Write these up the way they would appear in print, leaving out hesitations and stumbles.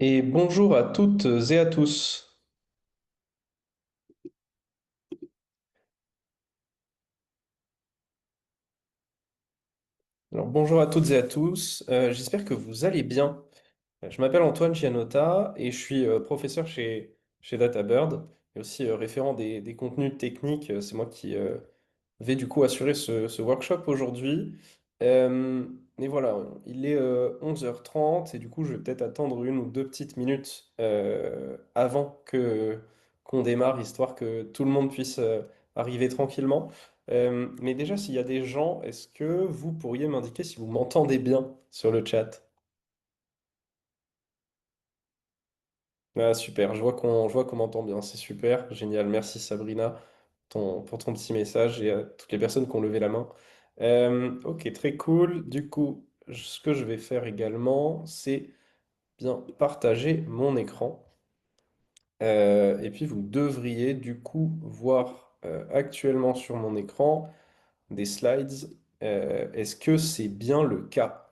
Et bonjour à toutes et à tous. Alors bonjour à toutes et à tous. J'espère que vous allez bien. Je m'appelle Antoine Gianotta et je suis professeur chez DataBird et aussi référent des contenus techniques. C'est moi qui vais du coup assurer ce workshop aujourd'hui. Euh, et voilà, il est 11h30 et du coup je vais peut-être attendre une ou deux petites minutes avant qu'on démarre, histoire que tout le monde puisse arriver tranquillement. Mais déjà, s'il y a des gens, est-ce que vous pourriez m'indiquer si vous m'entendez bien sur le chat? Ah, super, je vois qu'on m'entend bien, c'est super, génial. Merci Sabrina pour ton petit message et à toutes les personnes qui ont levé la main. Ok, très cool. Du coup, ce que je vais faire également, c'est bien partager mon écran. Et puis vous devriez du coup voir actuellement sur mon écran des slides. Est-ce que c'est bien le cas?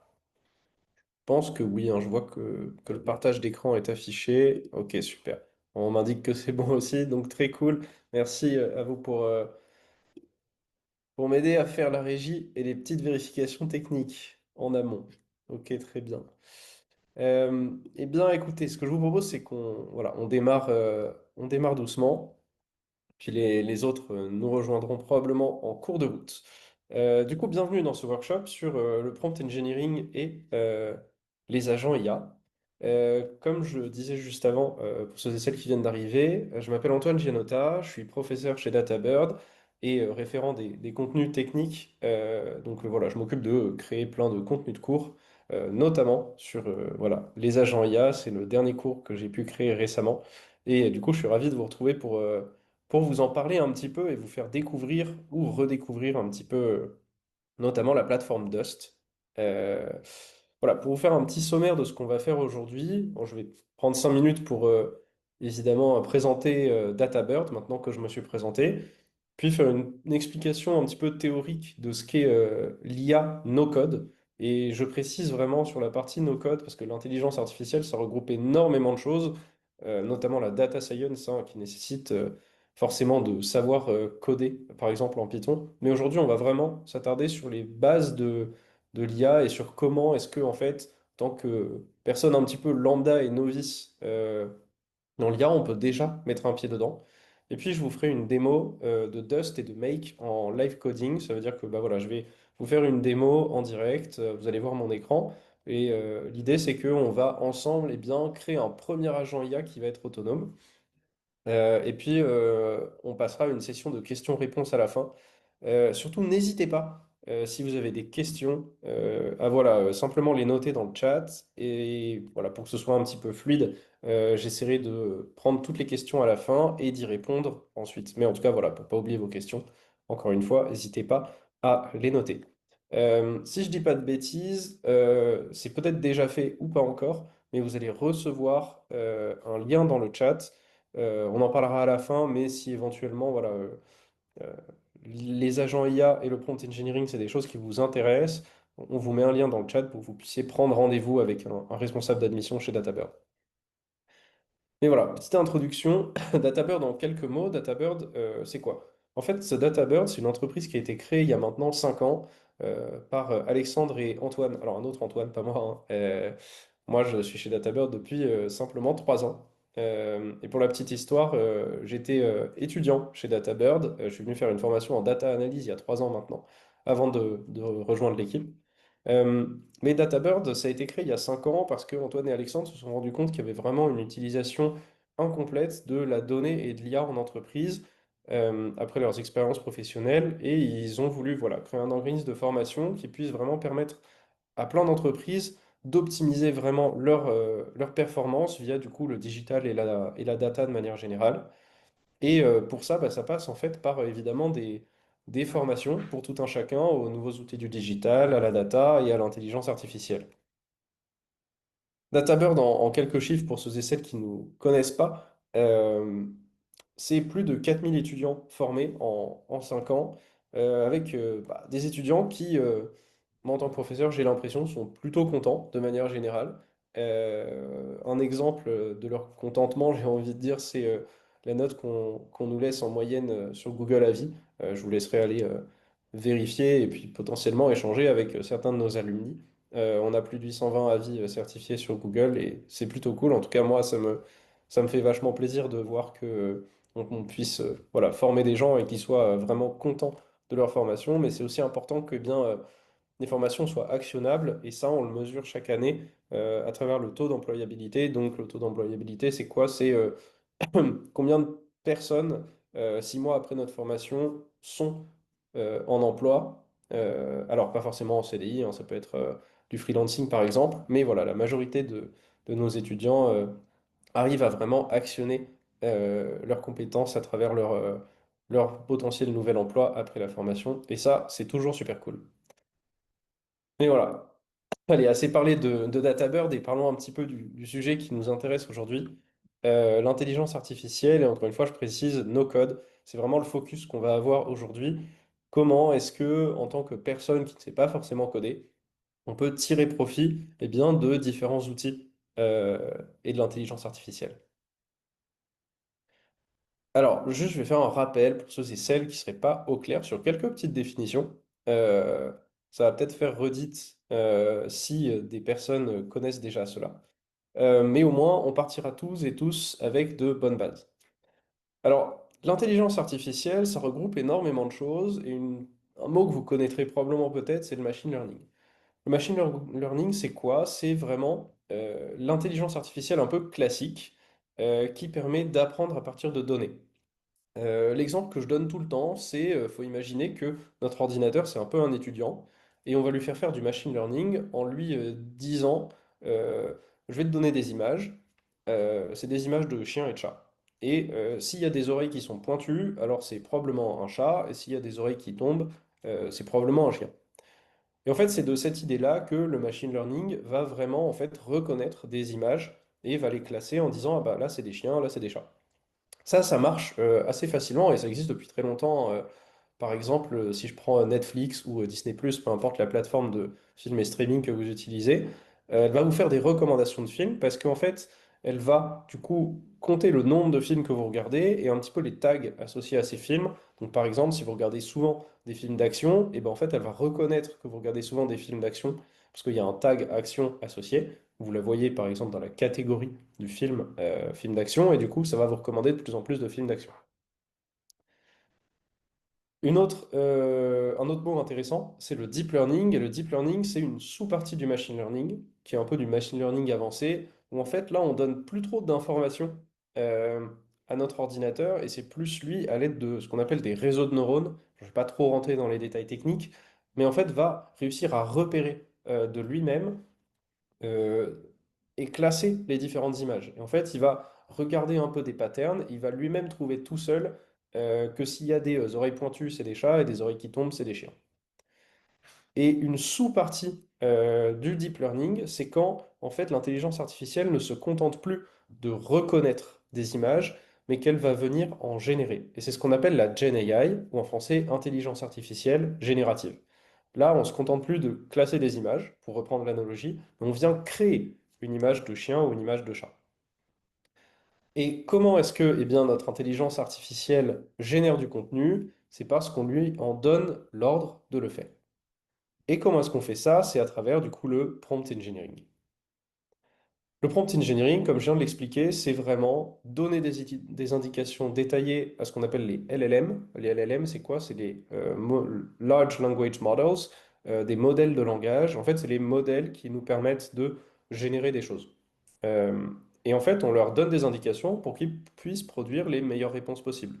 Je pense que oui, hein, je vois que le partage d'écran est affiché. Ok, super. On m'indique que c'est bon aussi, donc très cool. Merci à vous pour m'aider à faire la régie et les petites vérifications techniques en amont. Ok, très bien. Eh bien, écoutez, ce que je vous propose, c'est qu'on voilà, on démarre doucement. Puis les autres nous rejoindront probablement en cours de route. Du coup, bienvenue dans ce workshop sur le prompt engineering et les agents IA. Comme je disais juste avant, pour ceux et celles qui viennent d'arriver, je m'appelle Antoine Gianotta, je suis professeur chez DataBird et référent des contenus techniques. Donc voilà, je m'occupe de créer plein de contenus de cours, notamment sur voilà, les agents IA. C'est le dernier cours que j'ai pu créer récemment. Et du coup, je suis ravi de vous retrouver pour vous en parler un petit peu et vous faire découvrir ou redécouvrir un petit peu, notamment la plateforme Dust. Euh, voilà, pour vous faire un petit sommaire de ce qu'on va faire aujourd'hui, bon, je vais prendre 5 minutes pour évidemment présenter DataBird, maintenant que je me suis présenté, puis faire une explication un petit peu théorique de ce qu'est l'IA no-code. Et je précise vraiment sur la partie no-code, parce que l'intelligence artificielle, ça regroupe énormément de choses, notamment la data science, hein, qui nécessite forcément de savoir coder, par exemple en Python. Mais aujourd'hui, on va vraiment s'attarder sur les bases de l'IA et sur comment est-ce que, en fait, tant que personne un petit peu lambda et novice, dans l'IA, on peut déjà mettre un pied dedans. Et puis, je vous ferai une démo de Dust et de Make en live coding. Ça veut dire que bah, voilà, je vais vous faire une démo en direct. Vous allez voir mon écran. Et l'idée, c'est qu'on va ensemble créer un premier agent IA qui va être autonome. Et puis, on passera à une session de questions-réponses à la fin. Surtout, n'hésitez pas, si vous avez des questions, à voilà, simplement les noter dans le chat. Et voilà, pour que ce soit un petit peu fluide, j'essaierai de prendre toutes les questions à la fin et d'y répondre ensuite. Mais en tout cas, voilà, pour pas oublier vos questions, encore une fois, n'hésitez pas à les noter. Si je dis pas de bêtises, c'est peut-être déjà fait ou pas encore, mais vous allez recevoir un lien dans le chat. On en parlera à la fin, mais si éventuellement, voilà, euh, les agents IA et le prompt engineering, c'est des choses qui vous intéressent, on vous met un lien dans le chat pour que vous puissiez prendre rendez-vous avec un responsable d'admission chez DataBird. Mais voilà, petite introduction. DataBird en quelques mots. DataBird, c'est quoi? En fait, ce DataBird, c'est une entreprise qui a été créée il y a maintenant 5 ans par Alexandre et Antoine. Alors, un autre Antoine, pas moi, hein. Moi, je suis chez DataBird depuis simplement 3 ans. Et pour la petite histoire, j'étais étudiant chez DataBird. Je suis venu faire une formation en data analyse il y a 3 ans maintenant, avant de rejoindre l'équipe. Mais DataBird, ça a été créé il y a 5 ans parce que Antoine et Alexandre se sont rendus compte qu'il y avait vraiment une utilisation incomplète de la donnée et de l'IA en entreprise après leurs expériences professionnelles et ils ont voulu voilà, créer un organisme de formation qui puisse vraiment permettre à plein d'entreprises d'optimiser vraiment leur performance via du coup le digital et la data de manière générale. Et pour ça, bah, ça passe en fait par évidemment des formations pour tout un chacun aux nouveaux outils du digital, à la data et à l'intelligence artificielle. DataBird, en quelques chiffres pour ceux et celles qui ne nous connaissent pas, c'est plus de 4000 étudiants formés en 5 ans, avec bah, des étudiants qui, moi en tant que professeur, j'ai l'impression, sont plutôt contents de manière générale. Un exemple de leur contentement, j'ai envie de dire, c'est la note qu'on nous laisse en moyenne sur Google Avis. Je vous laisserai aller vérifier et puis potentiellement échanger avec certains de nos alumni. On a plus de 820 avis certifiés sur Google et c'est plutôt cool. En tout cas, moi, ça me fait vachement plaisir de voir que on puisse voilà, former des gens et qu'ils soient vraiment contents de leur formation. Mais c'est aussi important que bien les formations soient actionnables et ça, on le mesure chaque année à travers le taux d'employabilité. Donc, le taux d'employabilité, c'est quoi? C'est combien de personnes, 6 mois après notre formation, sont en emploi. Alors, pas forcément en CDI, hein, ça peut être du freelancing par exemple, mais voilà, la majorité de nos étudiants arrivent à vraiment actionner leurs compétences à travers leur potentiel nouvel emploi après la formation. Et ça, c'est toujours super cool. Mais voilà. Allez, assez parlé de DataBird et parlons un petit peu du sujet qui nous intéresse aujourd'hui. L'intelligence artificielle, et encore une fois, je précise, no code, c'est vraiment le focus qu'on va avoir aujourd'hui. Comment est-ce que, en tant que personne qui ne sait pas forcément coder, on peut tirer profit bien, de différents outils et de l'intelligence artificielle? Alors, juste, je vais faire un rappel pour ceux et celles qui ne seraient pas au clair sur quelques petites définitions. Euh, Ça va peut-être faire redite si des personnes connaissent déjà cela. Mais au moins, on partira tous et tous avec de bonnes bases. Alors, l'intelligence artificielle, ça regroupe énormément de choses, et un mot que vous connaîtrez probablement peut-être, c'est le machine learning. Le learning, c'est quoi? C'est vraiment l'intelligence artificielle un peu classique qui permet d'apprendre à partir de données. L'exemple que je donne tout le temps, c'est, faut imaginer que notre ordinateur, c'est un peu un étudiant, et on va lui faire faire du machine learning en lui disant, euh, je vais te donner des images, c'est des images de chiens et de chats. Et s'il y a des oreilles qui sont pointues, alors c'est probablement un chat, et s'il y a des oreilles qui tombent, c'est probablement un chien. Et en fait, c'est de cette idée-là que le machine learning va vraiment en fait reconnaître des images et va les classer en disant, ah bah là c'est des chiens, là c'est des chats. Ça marche assez facilement et ça existe depuis très longtemps. Par exemple, si je prends Netflix ou Disney+, peu importe la plateforme de film et streaming que vous utilisez, elle va vous faire des recommandations de films parce qu'en fait, elle va du coup compter le nombre de films que vous regardez et un petit peu les tags associés à ces films. Donc par exemple, si vous regardez souvent des films d'action, et ben en fait, elle va reconnaître que vous regardez souvent des films d'action parce qu'il y a un tag action associé. Vous la voyez par exemple dans la catégorie du film, film d'action, et du coup, ça va vous recommander de plus en plus de films d'action. Un autre mot intéressant, c'est le deep learning. Et le deep learning, c'est une sous-partie du machine learning, qui est un peu du machine learning avancé, où en fait, là, on donne plus trop d'informations euh, à notre ordinateur, et c'est plus lui à l'aide de ce qu'on appelle des réseaux de neurones. Je ne vais pas trop rentrer dans les détails techniques, mais en fait, va réussir à repérer de lui-même euh, et classer les différentes images. Et en fait, il va regarder un peu des patterns, il va lui-même trouver tout seul que s'il y a des oreilles pointues, c'est des chats, et des oreilles qui tombent, c'est des chiens. Et une sous-partie du deep learning, c'est quand en fait l'intelligence artificielle ne se contente plus de reconnaître des images, mais qu'elle va venir en générer. Et c'est ce qu'on appelle la Gen AI, ou en français intelligence artificielle générative. Là, on ne se contente plus de classer des images, pour reprendre l'analogie, mais on vient créer une image de chien ou une image de chat. Et comment est-ce que notre intelligence artificielle génère du contenu? C'est parce qu'on lui en donne l'ordre de le faire. Et comment est-ce qu'on fait ça? C'est à travers du coup le prompt engineering. Le prompt engineering, comme je viens de l'expliquer, c'est vraiment donner des indications détaillées à ce qu'on appelle les LLM. Les LLM, c'est quoi? C'est les Large Language Models, des modèles de langage. En fait, c'est les modèles qui nous permettent de générer des choses. Euh, et en fait, on leur donne des indications pour qu'ils puissent produire les meilleures réponses possibles.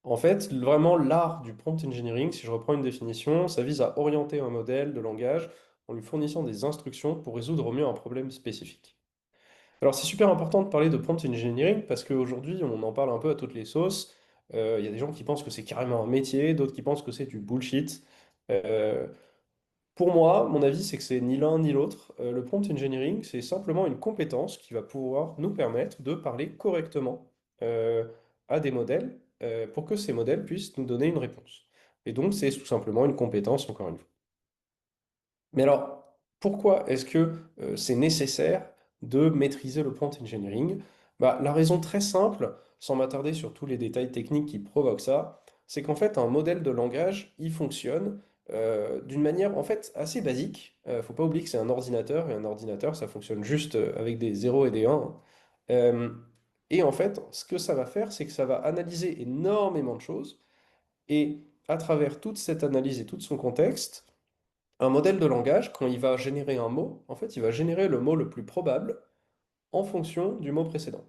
En fait, vraiment, l'art du prompt engineering, si je reprends une définition, ça vise à orienter un modèle de langage en lui fournissant des instructions pour résoudre au mieux un problème spécifique. Alors, c'est super important de parler de prompt engineering parce qu'aujourd'hui, on en parle un peu à toutes les sauces. Il y a des gens qui pensent que c'est carrément un métier, d'autres qui pensent que c'est du bullshit. Euh, pour moi, mon avis, c'est que c'est ni l'un ni l'autre. Le prompt engineering, c'est simplement une compétence qui va pouvoir nous permettre de parler correctement euh, à des modèles pour que ces modèles puissent nous donner une réponse. Et donc, c'est tout simplement une compétence, encore une fois. Mais alors, Pourquoi est-ce que c'est nécessaire de maîtriser le prompt engineering? Bah, la raison très simple, sans m'attarder sur tous les détails techniques qui provoquent ça, c'est qu'en fait un modèle de langage, il fonctionne d'une manière en fait assez basique. Faut pas oublier que c'est un ordinateur et un ordinateur, ça fonctionne juste avec des zéros et des 1. Euh, et en fait, ce que ça va faire, c'est que ça va analyser énormément de choses et à travers toute cette analyse et tout son contexte, un modèle de langage, quand il va générer un mot, en fait, il va générer le mot le plus probable en fonction du mot précédent.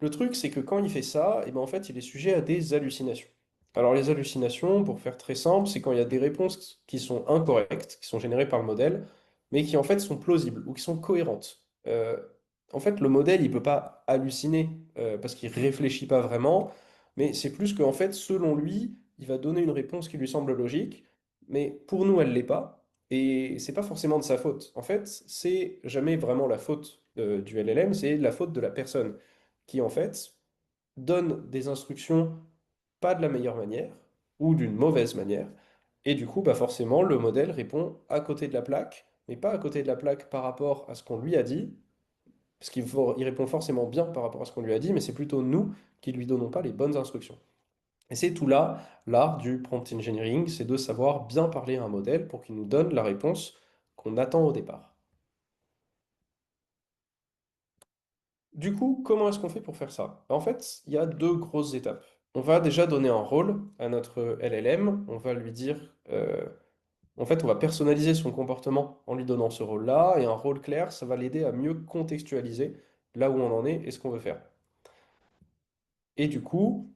Le truc, c'est que quand il fait ça, et ben en fait, il est sujet à des hallucinations. Alors les hallucinations, pour faire très simple, c'est quand il y a des réponses qui sont incorrectes, qui sont générées par le modèle, mais qui en fait sont plausibles ou qui sont cohérentes. En fait, le modèle, il peut pas halluciner parce qu'il réfléchit pas vraiment, mais c'est plus qu'en fait, selon lui, il va donner une réponse qui lui semble logique, mais pour nous, elle l'est pas. Et c'est pas forcément de sa faute. En fait, c'est jamais vraiment la faute du LLM, c'est la faute de la personne qui en fait donne des instructions pas de la meilleure manière ou d'une mauvaise manière. Et du coup, bah forcément, le modèle répond à côté de la plaque, mais pas à côté de la plaque par rapport à ce qu'on lui a dit, parce il répond forcément bien par rapport à ce qu'on lui a dit, mais c'est plutôt nous qui lui donnons pas les bonnes instructions. Et c'est tout là, l'art du prompt engineering, c'est de savoir bien parler à un modèle pour qu'il nous donne la réponse qu'on attend au départ. Du coup, comment est-ce qu'on fait pour faire ça? En fait, il y a deux grosses étapes. On va déjà donner un rôle à notre LLM. On va lui dire, en fait, on va personnaliser son comportement en lui donnant ce rôle-là. Et un rôle clair, ça va l'aider à mieux contextualiser là où on en est et ce qu'on veut faire. Et du coup,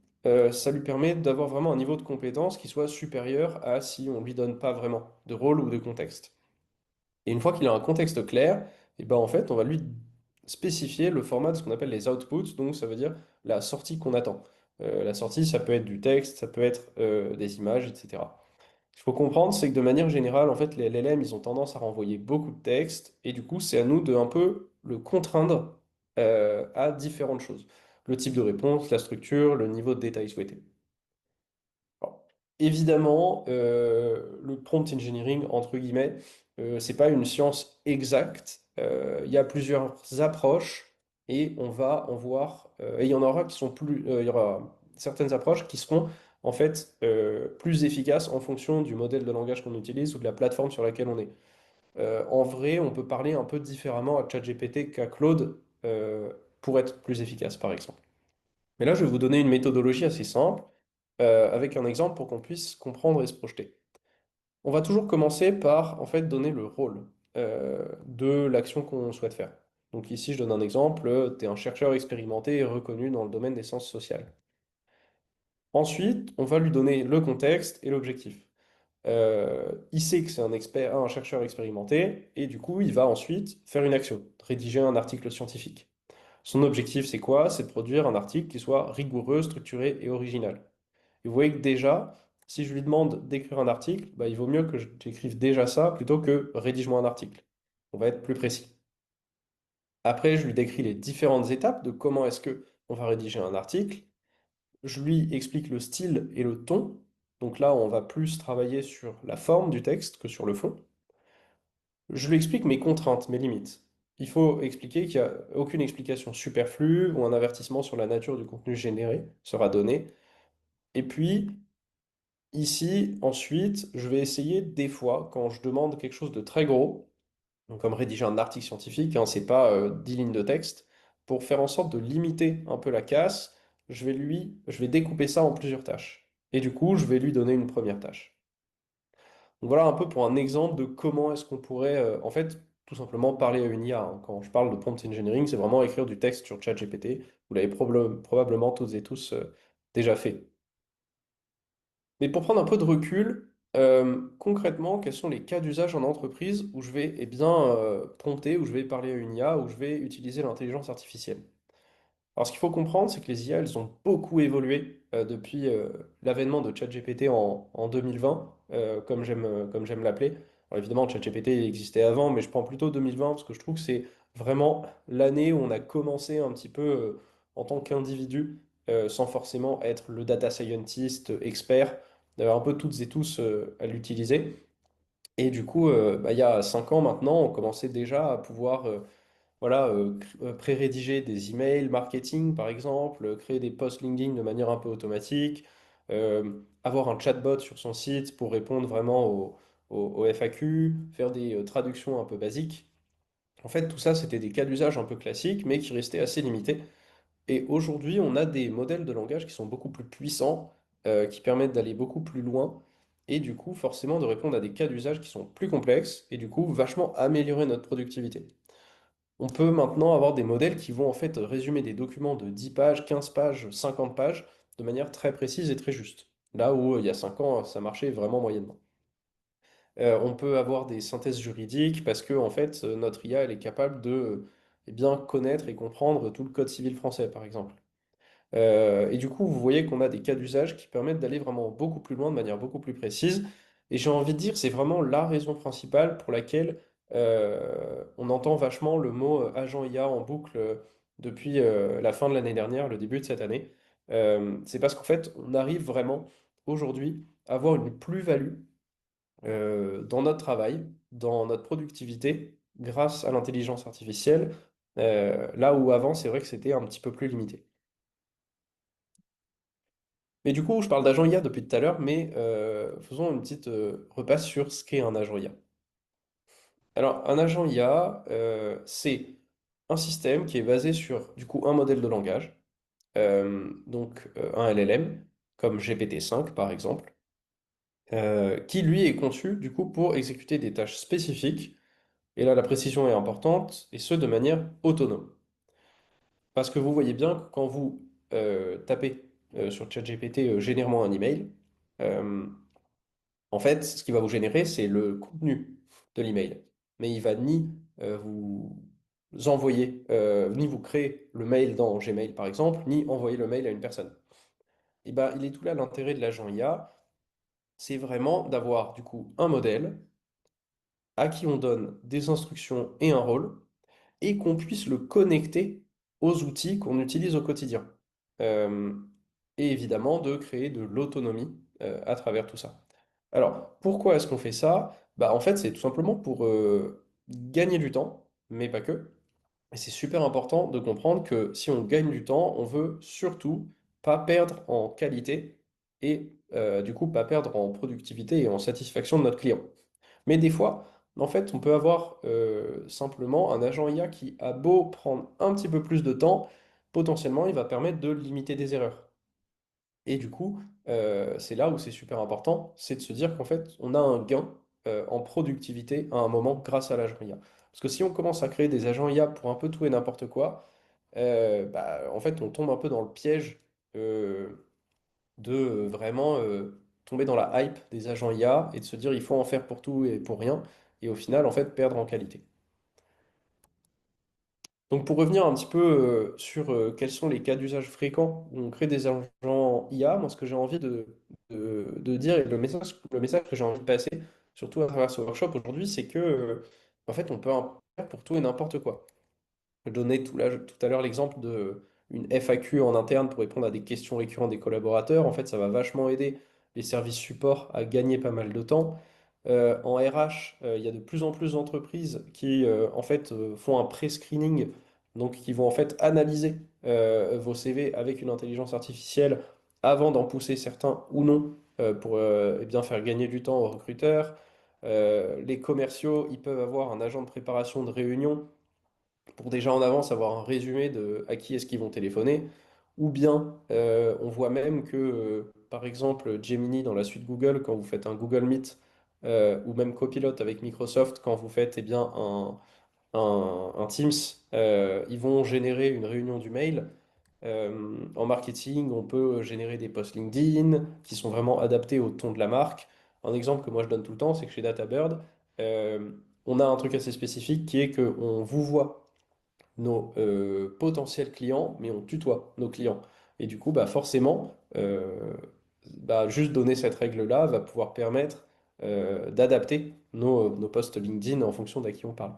ça lui permet d'avoir vraiment un niveau de compétence qui soit supérieur à si on ne lui donne pas vraiment de rôle ou de contexte. Et une fois qu'il a un contexte clair, et ben en fait, on va lui spécifier le format de ce qu'on appelle les outputs, donc ça veut dire la sortie qu'on attend. La sortie, ça peut être du texte, ça peut être des images, etc. Ce qu'il faut comprendre, c'est que de manière générale, en fait, les LLM, ils ont tendance à renvoyer beaucoup de texte, et du coup, c'est à nous de un peu le contraindre à différentes choses. Le type de réponse, la structure, le niveau de détail souhaité. Alors, évidemment, le prompt engineering, entre guillemets, c'est pas une science exacte. Il y a plusieurs approches et on va en voir. Et il y en aura qui sont plus. Il y aura certaines approches qui seront en fait plus efficaces en fonction du modèle de langage qu'on utilise ou de la plateforme sur laquelle on est. En vrai, on peut parler un peu différemment à ChatGPT qu'à Claude pour être plus efficace, par exemple. Mais là, je vais vous donner une méthodologie assez simple, avec un exemple pour qu'on puisse comprendre et se projeter. On va toujours commencer par, en fait, donner le rôle de l'action qu'on souhaite faire. Donc ici, je donne un exemple, tu es un chercheur expérimenté et reconnu dans le domaine des sciences sociales. Ensuite, on va lui donner le contexte et l'objectif. Il sait que c'est un expert, un chercheur expérimenté, et du coup, il va ensuite faire une action, rédiger un article scientifique. Son objectif, c'est quoi? C'est de produire un article qui soit rigoureux, structuré et original. Et vous voyez que déjà, si je lui demande d'écrire un article, bah, il vaut mieux que j'écrive déjà ça plutôt que rédige-moi un article. On va être plus précis. Après, je lui décris les différentes étapes de comment est-ce que on va rédiger un article. Je lui explique le style et le ton. Donc là, on va plus travailler sur la forme du texte que sur le fond. Je lui explique mes contraintes, mes limites. Il faut expliquer qu'il n'y a aucune explication superflue ou un avertissement sur la nature du contenu généré sera donné. Et puis, ici, ensuite, je vais essayer des fois, quand je demande quelque chose de très gros, donc comme rédiger un article scientifique, hein, c'est pas 10 lignes de texte, pour faire en sorte de limiter un peu la casse, je vais découper ça en plusieurs tâches. Et du coup, je vais lui donner une première tâche. Donc voilà un peu pour un exemple de comment est-ce qu'on pourrait, en fait, tout simplement parler à une IA, hein. Quand je parle de prompt engineering, c'est vraiment écrire du texte sur ChatGPT. Vous l'avez probablement toutes et tous déjà fait. Mais pour prendre un peu de recul, concrètement, quels sont les cas d'usage en entreprise où je vais eh bien, prompter, où je vais parler à une IA, où je vais utiliser l'intelligence artificielle? Alors, ce qu'il faut comprendre, c'est que les IA, elles ont beaucoup évolué depuis l'avènement de ChatGPT en 2020, comme j'aime l'appeler. Alors, évidemment, ChatGPT existait avant, mais je prends plutôt 2020 parce que je trouve que c'est vraiment l'année où on a commencé un petit peu en tant qu'individu, sans forcément être le data scientist expert, un peu toutes et tous à l'utiliser. Et du coup, bah, il y a 5 ans maintenant, on commençait déjà à pouvoir voilà, pré-rédiger des emails marketing, par exemple, créer des posts LinkedIn de manière un peu automatique, avoir un chatbot sur son site pour répondre vraiment aux FAQ, faire des traductions un peu basiques. En fait, tout ça, c'était des cas d'usage un peu classiques, mais qui restaient assez limités. Et aujourd'hui, on a des modèles de langage qui sont beaucoup plus puissants, qui permettent d'aller beaucoup plus loin, et du coup, forcément, de répondre à des cas d'usage qui sont plus complexes, et du coup, vachement améliorer notre productivité. On peut maintenant avoir des modèles qui vont en fait résumer des documents de 10 pages, 15 pages, 50 pages, de manière très précise et très juste. Là où il y a 5 ans, ça marchait vraiment moyennement. On peut avoir des synthèses juridiques parce que en fait, notre IA, elle est capable de bien connaître et comprendre tout le code civil français, par exemple. Et du coup, vous voyez qu'on a des cas d'usage qui permettent d'aller vraiment beaucoup plus loin, de manière beaucoup plus précise. Et j'ai envie de dire, c'est vraiment la raison principale pour laquelle on entend vachement le mot agent IA en boucle depuis la fin de l'année dernière, le début de cette année. C'est parce qu'en fait, on arrive vraiment aujourd'hui à avoir une plus-value dans notre travail, dans notre productivité, grâce à l'intelligence artificielle, là où avant, c'est vrai que c'était un petit peu plus limité. Mais du coup, je parle d'agent IA depuis tout à l'heure, mais faisons une petite repasse sur ce qu'est un agent IA. Alors, un agent IA, c'est un système qui est basé sur du coup un modèle de langage, un LLM, comme GPT-5 par exemple, qui lui est conçu du coup pour exécuter des tâches spécifiques, et là la précision est importante, et ce de manière autonome. Parce que vous voyez bien que quand vous tapez sur ChatGPT, génère-moi un email, euh, en fait, ce qui va vous générer, c'est le contenu de l'email. Mais il va ni vous envoyer, ni vous créer le mail dans Gmail, par exemple, ni envoyer le mail à une personne. Et ben, il est tout là l'intérêt de l'agent IA, c'est vraiment d'avoir du coup un modèle à qui on donne des instructions et un rôle, et qu'on puisse le connecter aux outils qu'on utilise au quotidien. Euh, et évidemment, de créer de l'autonomie à travers tout ça. Alors, pourquoi est-ce qu'on fait ça? Bah, en fait, c'est tout simplement pour gagner du temps, mais pas que. Et c'est super important de comprendre que si on gagne du temps, on veut surtout pas perdre en qualité et du coup pas perdre en productivité et en satisfaction de notre client. Mais des fois, en fait, on peut avoir simplement un agent IA qui a beau prendre un petit peu plus de temps, potentiellement il va permettre de limiter des erreurs. Et du coup, c'est là où c'est super important, c'est de se dire qu'en fait, on a un gain en productivité à un moment grâce à l'agent IA. Parce que si on commence à créer des agents IA pour un peu tout et n'importe quoi, bah, en fait, on tombe un peu dans le piège euh, de vraiment tomber dans la hype des agents IA et de se dire il faut en faire pour tout et pour rien, et au final, en fait, perdre en qualité. Donc pour revenir un petit peu sur quels sont les cas d'usage fréquents où on crée des agents IA, moi ce que j'ai envie de dire et le message que j'ai envie de passer, surtout à travers ce workshop aujourd'hui, c'est que en fait on peut en faire pour tout et n'importe quoi. Je donnais tout à l'heure l'exemple de une FAQ en interne pour répondre à des questions récurrentes des collaborateurs. En fait, ça va vachement aider les services support à gagner pas mal de temps. En RH, il y a de plus en plus d'entreprises qui en fait font un pré-screening, donc qui vont en fait analyser vos CV avec une intelligence artificielle avant d'en pousser certains ou non pour eh bien faire gagner du temps aux recruteurs. Les commerciaux, ils peuvent avoir un agent de préparation de réunion pour déjà en avance avoir un résumé de à qui est-ce qu'ils vont téléphoner. Ou bien on voit même que, par exemple, Gemini dans la suite Google, quand vous faites un Google Meet, ou même Copilot avec Microsoft, quand vous faites eh bien, un Teams, ils vont générer une réunion du mail. En marketing, on peut générer des posts LinkedIn qui sont vraiment adaptés au ton de la marque. Un exemple que moi je donne tout le temps, c'est que chez DataBird, euh, on a un truc assez spécifique qui est qu'on vous voit nos potentiels clients, mais on tutoie nos clients. Et du coup, bah, forcément, bah, juste donner cette règle-là va pouvoir permettre d'adapter nos posts LinkedIn en fonction d'à qui on parle.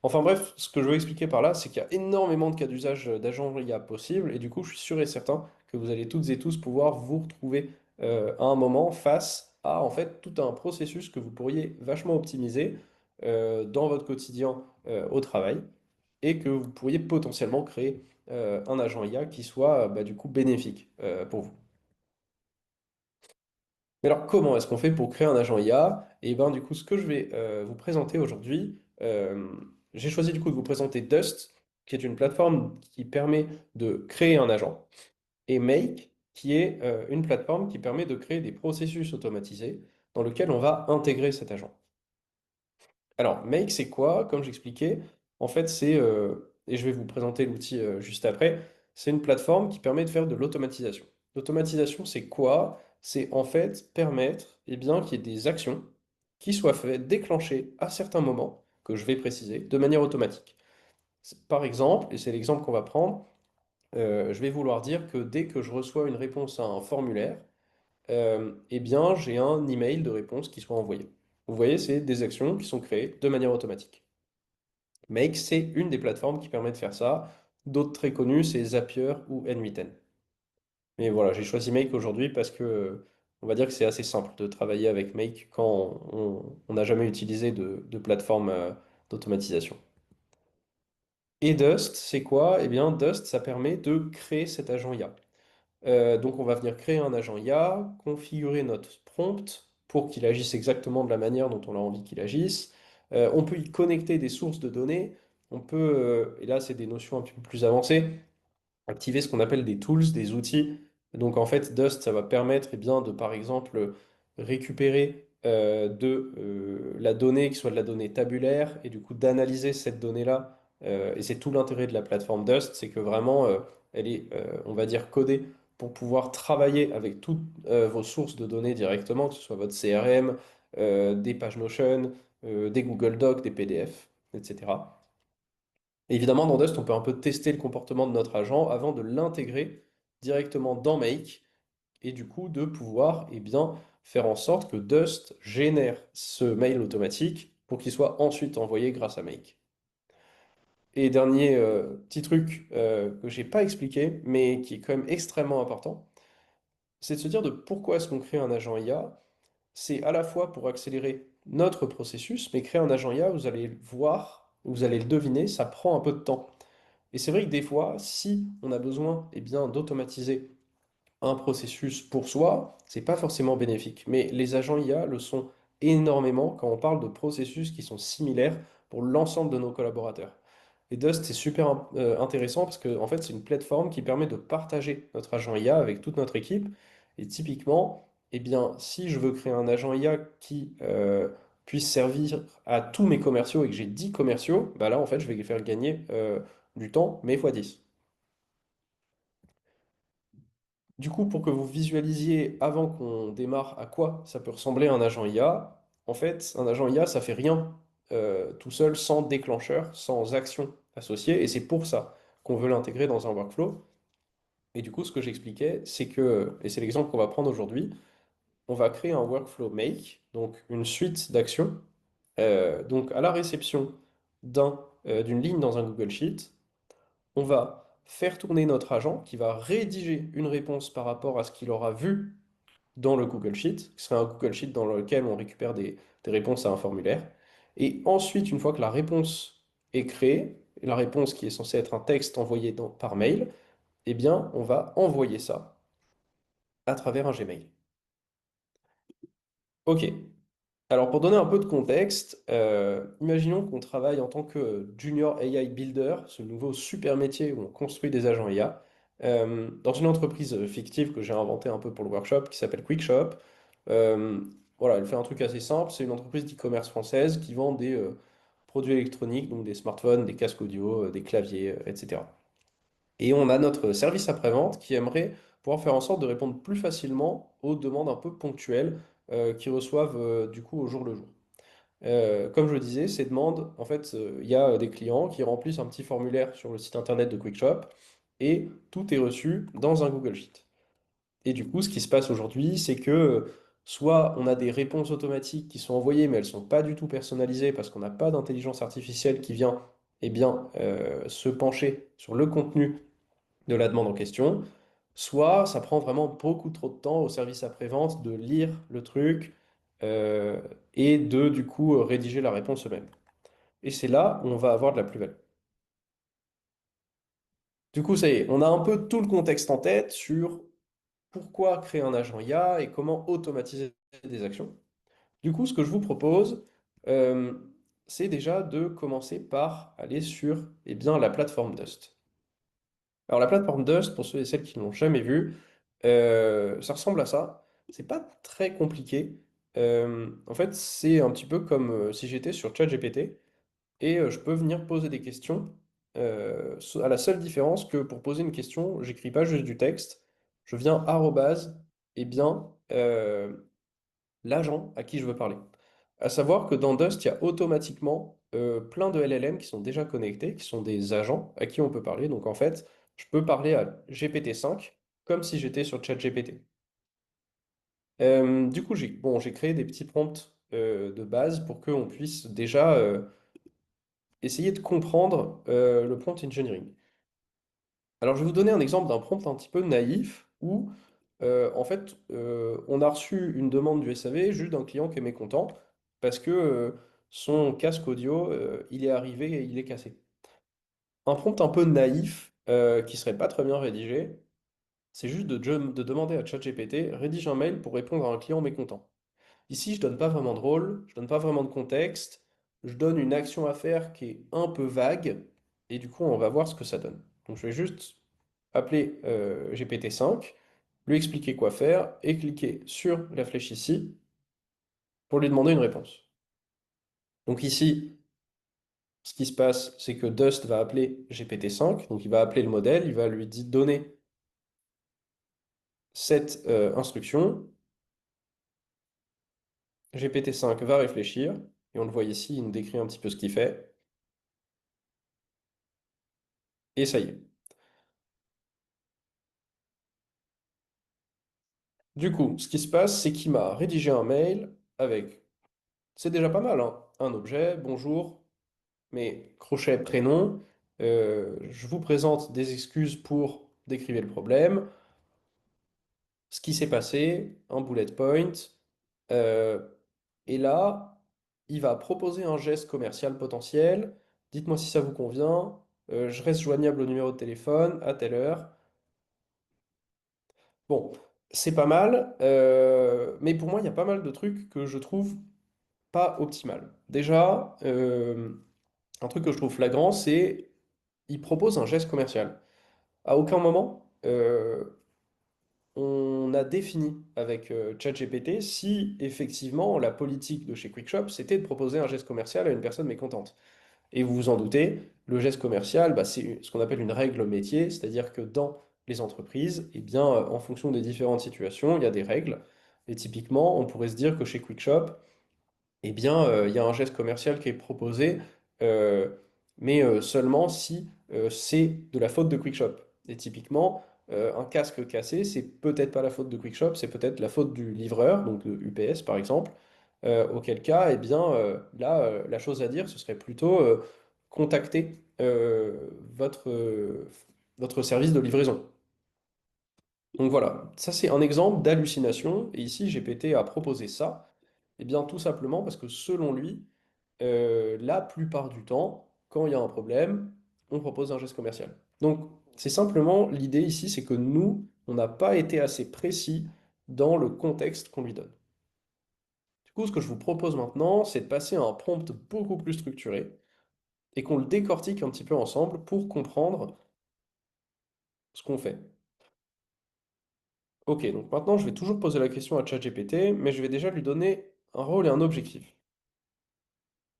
Enfin bref, ce que je veux expliquer par là, c'est qu'il y a énormément de cas d'usage d'agents IA possibles, et du coup, je suis sûr et certain que vous allez toutes et tous pouvoir vous retrouver à un moment face à en fait tout un processus que vous pourriez vachement optimiser dans votre quotidien au travail et que vous pourriez potentiellement créer un agent IA qui soit bah, du coup bénéfique pour vous. Mais alors, comment est-ce qu'on fait pour créer un agent IA? Et bien, du coup, ce que je vais vous présenter aujourd'hui, j'ai choisi du coup de vous présenter Dust, qui est une plateforme qui permet de créer un agent, et Make, qui est une plateforme qui permet de créer des processus automatisés dans lesquels on va intégrer cet agent. Alors, Make, c'est quoi? Comme j'expliquais, en fait, et je vais vous présenter l'outil juste après, c'est une plateforme qui permet de faire de l'automatisation. L'automatisation, c'est quoi? C'est en fait permettre eh bien, qu'il y ait des actions qui soient faites, déclenchées à certains moments, que je vais préciser, de manière automatique. Par exemple, et c'est l'exemple qu'on va prendre, je vais vouloir dire que dès que je reçois une réponse à un formulaire, eh bien, j'ai un email de réponse qui soit envoyé. Vous voyez, c'est des actions qui sont créées de manière automatique. Make, c'est une des plateformes qui permet de faire ça. D'autres très connues, c'est Zapier ou N8N. Mais voilà, j'ai choisi Make aujourd'hui parce que, on va dire que c'est assez simple de travailler avec Make quand on n'a jamais utilisé de plateforme d'automatisation. Et Dust, c'est quoi? Eh bien, Dust, ça permet de créer cet agent IA. Donc on va venir créer un agent IA, configurer notre prompt pour qu'il agisse exactement de la manière dont on a envie qu'il agisse. On peut y connecter des sources de données. On peut, et là c'est des notions un petit peu plus avancées, activer ce qu'on appelle des tools, des outils. Donc en fait, Dust, ça va permettre eh bien, de, par exemple, récupérer la donnée qui soit de la donnée tabulaire et du coup d'analyser cette donnée-là. Et c'est tout l'intérêt de la plateforme Dust, c'est que vraiment, elle est, on va dire, codée pour pouvoir travailler avec toutes vos sources de données directement, que ce soit votre CRM, des pages Notion, des Google Docs, des PDF, etc. Évidemment, dans Dust, on peut un peu tester le comportement de notre agent avant de l'intégrer directement dans Make et du coup de pouvoir bien, faire en sorte que Dust génère ce mail automatique pour qu'il soit ensuite envoyé grâce à Make. Et dernier petit truc que j'ai pas expliqué, mais qui est quand même extrêmement important, c'est de se dire de pourquoi est-ce qu'on crée un agent IA. C'est à la fois pour accélérer notre processus, mais créer un agent IA, vous allez voir, vous allez le deviner, ça prend un peu de temps. Et c'est vrai que des fois, si on a besoin bien, d'automatiser un processus pour soi, c'est pas forcément bénéfique. Mais les agents IA le sont énormément quand on parle de processus qui sont similaires pour l'ensemble de nos collaborateurs. Et Dust, c'est super intéressant parce que en fait, c'est une plateforme qui permet de partager notre agent IA avec toute notre équipe. Et typiquement, eh bien, si je veux créer un agent IA qui puisse servir à tous mes commerciaux et que j'ai 10 commerciaux, bah là, en fait, je vais faire gagner du temps, mais fois 10. Du coup, pour que vous visualisiez avant qu'on démarre à quoi ça peut ressembler un agent IA, en fait, un agent IA, ça fait rien tout seul, sans déclencheur, sans action associée, et c'est pour ça qu'on veut l'intégrer dans un workflow. Et du coup, ce que j'expliquais, c'est que, et c'est l'exemple qu'on va prendre aujourd'hui, on va créer un workflow make, donc une suite d'actions, donc à la réception d'une ligne dans un Google Sheet, on va faire tourner notre agent qui va rédiger une réponse par rapport à ce qu'il aura vu dans le Google Sheet, qui serait un Google Sheet dans lequel on récupère des réponses à un formulaire. Et ensuite, une fois que la réponse est créée, la réponse qui est censée être un texte envoyé par mail, eh bien, on va envoyer ça à travers un Gmail. Ok. Alors, pour donner un peu de contexte, imaginons qu'on travaille en tant que Junior AI Builder, ce nouveau super métier où on construit des agents IA, dans une entreprise fictive que j'ai inventée un peu pour le workshop qui s'appelle QuickShop. Euh, voilà, elle fait un truc assez simple, c'est une entreprise d'e-commerce française qui vend des produits électroniques, donc des smartphones, des casques audio, des claviers, etc. Et on a notre service après-vente qui aimerait pouvoir faire en sorte de répondre plus facilement aux demandes un peu ponctuelles qu'ils reçoivent du coup au jour le jour. Comme je le disais, ces demandes, en fait, il y a des clients qui remplissent un petit formulaire sur le site internet de QuickShop et tout est reçu dans un Google Sheet. Et du coup, ce qui se passe aujourd'hui, c'est que soit on a des réponses automatiques qui sont envoyées, mais elles ne sont pas du tout personnalisées parce qu'on n'a pas d'intelligence artificielle qui vient se pencher sur le contenu de la demande en question. soit ça prend vraiment beaucoup trop de temps au service après-vente de lire le truc euh, et de du coup rédiger la réponse eux-mêmes. Et c'est là où on va avoir de la plus-value. Du coup, ça y est, on a un peu tout le contexte en tête sur pourquoi créer un agent IA et comment automatiser des actions. Du coup, ce que je vous propose, euh, c'est déjà de commencer par aller sur la plateforme Dust. Alors la plateforme Dust, pour ceux et celles qui ne l'ont jamais vue, ça ressemble à ça. C'est pas très compliqué. En fait, c'est un petit peu comme si j'étais sur ChatGPT et je peux venir poser des questions à la seule différence que pour poser une question, j'écris pas juste du texte, je viens arrobase, et bien, l'agent à qui je veux parler. À savoir que dans Dust, il y a automatiquement plein de LLM qui sont déjà connectés, qui sont des agents à qui on peut parler. Donc en fait, je peux parler à GPT-5 comme si j'étais sur ChatGPT. Du coup, j'ai créé des petits prompts de base pour qu'on puisse déjà essayer de comprendre le prompt engineering. Alors, je vais vous donner un exemple d'un prompt un petit peu naïf où, en fait, on a reçu une demande du SAV juste d'un client qui est mécontent parce que son casque audio, il est arrivé et il est cassé. Un prompt un peu naïf qui serait pas très bien rédigé, c'est juste de demander à ChatGPT, rédige un mail pour répondre à un client mécontent. Ici, je donne pas vraiment de rôle, je donne pas vraiment de contexte, je donne une action à faire qui est un peu vague, et du coup, on va voir ce que ça donne. Donc, je vais juste appeler GPT-5, lui expliquer quoi faire, et cliquer sur la flèche ici pour lui demander une réponse. Donc ici, ce qui se passe, c'est que Dust va appeler GPT-5, donc il va appeler le modèle, il va lui donner cette instruction, GPT-5 va réfléchir, et on le voit ici, il nous décrit un petit peu ce qu'il fait, et ça y est. Du coup, ce qui se passe, c'est qu'il m'a rédigé un mail avec, c'est déjà pas mal, hein, un objet, bonjour, mais crochet prénom, je vous présente des excuses pour décrire le problème, ce qui s'est passé, un bullet point, euh, et là, il va proposer un geste commercial potentiel, dites-moi si ça vous convient, je reste joignable au numéro de téléphone à telle heure. Bon, c'est pas mal, mais pour moi, il y a pas mal de trucs que je trouve pas optimal. Déjà, un truc que je trouve flagrant, c'est il propose un geste commercial. À aucun moment, on a défini avec ChatGPT si effectivement la politique de chez QuickShop, c'était de proposer un geste commercial à une personne mécontente. Et vous vous en doutez, le geste commercial, bah, c'est ce qu'on appelle une règle métier, c'est-à-dire que dans les entreprises, eh bien, en fonction des différentes situations, il y a des règles. Et typiquement, on pourrait se dire que chez QuickShop, eh bien, il y a un geste commercial qui est proposé, euh, mais seulement si c'est de la faute de QuickShop. Et typiquement, un casque cassé, c'est peut-être pas la faute de QuickShop, c'est peut-être la faute du livreur, donc de UPS par exemple. Auquel cas, eh bien, là, la chose à dire, ce serait plutôt contacter votre service de livraison. Donc voilà, ça c'est un exemple d'hallucination. Et ici, GPT a proposé ça, eh bien tout simplement parce que selon lui, la plupart du temps, quand il y a un problème, on propose un geste commercial. Donc c'est simplement l'idée ici, c'est que nous, on n'a pas été assez précis dans le contexte qu'on lui donne. Du coup, ce que je vous propose maintenant, c'est de passer à un prompt beaucoup plus structuré et qu'on le décortique un petit peu ensemble pour comprendre ce qu'on fait. Ok, donc maintenant je vais toujours poser la question à ChatGPT, mais je vais déjà lui donner un rôle et un objectif.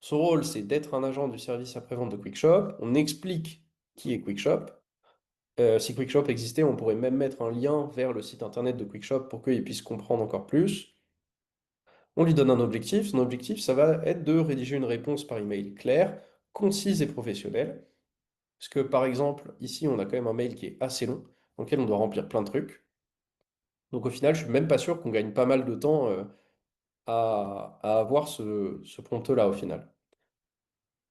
Son rôle, c'est d'être un agent du service après-vente de QuickShop. On explique qui est QuickShop. Si QuickShop existait, on pourrait même mettre un lien vers le site internet de QuickShop pour qu'il puisse comprendre encore plus. On lui donne un objectif. Son objectif, ça va être de rédiger une réponse par email claire, concise et professionnelle. Parce que par exemple, ici, on a quand même un mail qui est assez long, dans lequel on doit remplir plein de trucs. Donc au final, je suis même pas sûr qu'on gagne pas mal de temps à avoir ce prompt-là au final.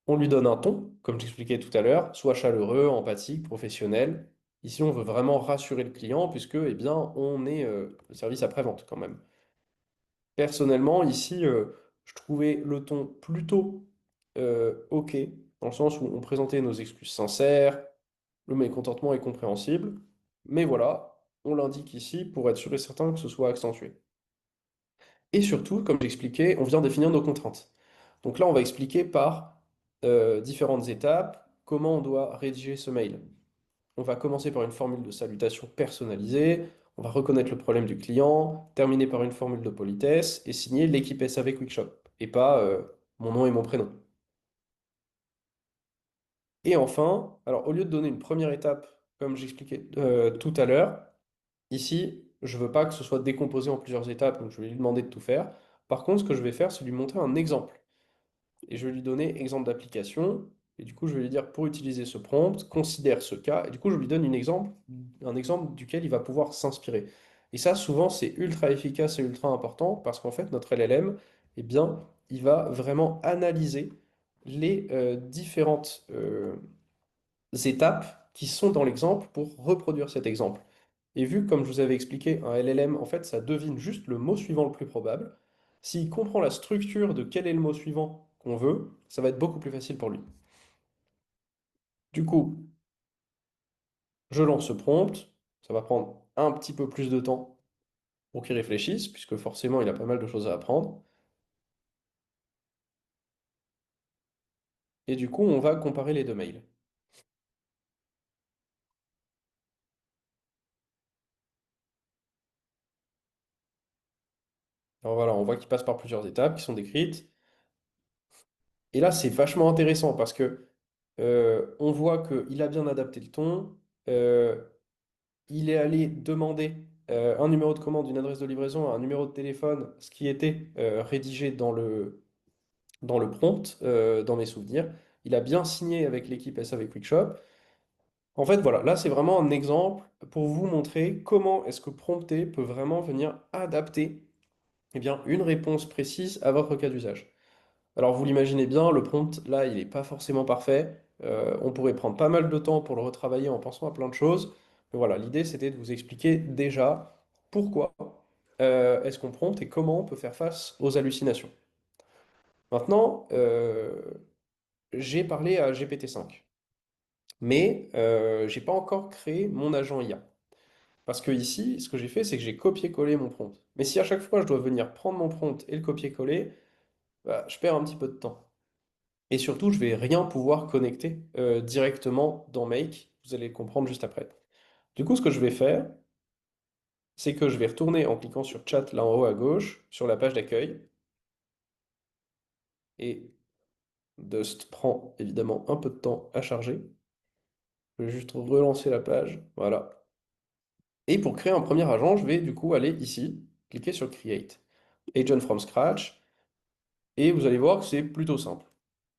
On lui donne un ton, comme j'expliquais tout à l'heure, soit chaleureux, empathique, professionnel. Ici, on veut vraiment rassurer le client puisque, eh bien, on est le service après-vente quand même. Personnellement, ici, je trouvais le ton plutôt OK, dans le sens où on présentait nos excuses sincères, le mécontentement est compréhensible, mais voilà, on l'indique ici pour être sûr et certain que ce soit accentué. Et surtout, comme j'expliquais, on vient définir nos contraintes. Donc là, on va expliquer par différentes étapes comment on doit rédiger ce mail. On va commencer par une formule de salutation personnalisée, on va reconnaître le problème du client, terminer par une formule de politesse et signer l'équipe SAV Quickshop, et pas mon nom et mon prénom. Et enfin, alors au lieu de donner une première étape, comme j'expliquais tout à l'heure, ici, je ne veux pas que ce soit décomposé en plusieurs étapes, donc je vais lui demander de tout faire. Par contre, ce que je vais faire, c'est lui montrer un exemple. Et je vais lui donner exemple d'application. Et du coup, je vais lui dire pour utiliser ce prompt, considère ce cas. Et du coup, je lui donne un exemple duquel il va pouvoir s'inspirer. Et ça, souvent, c'est ultra efficace et ultra important parce qu'en fait, notre LLM, eh bien, il va vraiment analyser les différentes étapes qui sont dans l'exemple pour reproduire cet exemple. Et vu, comme je vous avais expliqué, un LLM, en fait, ça devine juste le mot suivant le plus probable. S'il comprend la structure de quel est le mot suivant qu'on veut, ça va être beaucoup plus facile pour lui. Du coup, je lance ce prompt. Ça va prendre un petit peu plus de temps pour qu'il réfléchisse, puisque forcément, il a pas mal de choses à apprendre. Et du coup, on va comparer les deux mails. Alors voilà, on voit qu'il passe par plusieurs étapes qui sont décrites. Et là, c'est vachement intéressant parce que on voit qu'il a bien adapté le ton. euh, il est allé demander un numéro de commande, une adresse de livraison, un numéro de téléphone, ce qui était rédigé dans le prompt, dans mes souvenirs. Il a bien signé avec l'équipe SAV Quickshop. En fait, voilà, là, c'est vraiment un exemple pour vous montrer comment est-ce que Prompter peut vraiment venir adapter eh bien, une réponse précise à votre cas d'usage. Alors vous l'imaginez bien, le prompt, là, il n'est pas forcément parfait. On pourrait prendre pas mal de temps pour le retravailler en pensant à plein de choses. Mais voilà, l'idée, c'était de vous expliquer déjà pourquoi est-ce qu'on prompte et comment on peut faire face aux hallucinations. Maintenant, j'ai parlé à GPT-5, mais j'ai pas encore créé mon agent IA. Parce que ici, ce que j'ai fait, c'est que j'ai copié-collé mon prompt. Mais si à chaque fois je dois venir prendre mon prompt et le copier-coller, bah, je perds un petit peu de temps. Et surtout, je vais rien pouvoir connecter directement dans Make. Vous allez le comprendre juste après. Du coup, ce que je vais faire, c'est que je vais retourner en cliquant sur Chat là en haut à gauche, sur la page d'accueil. Et Dust prend évidemment un peu de temps à charger. Je vais juste relancer la page. Voilà. Et pour créer un premier agent, je vais du coup aller ici, cliquer sur Create. Agent from scratch. Et vous allez voir que c'est plutôt simple.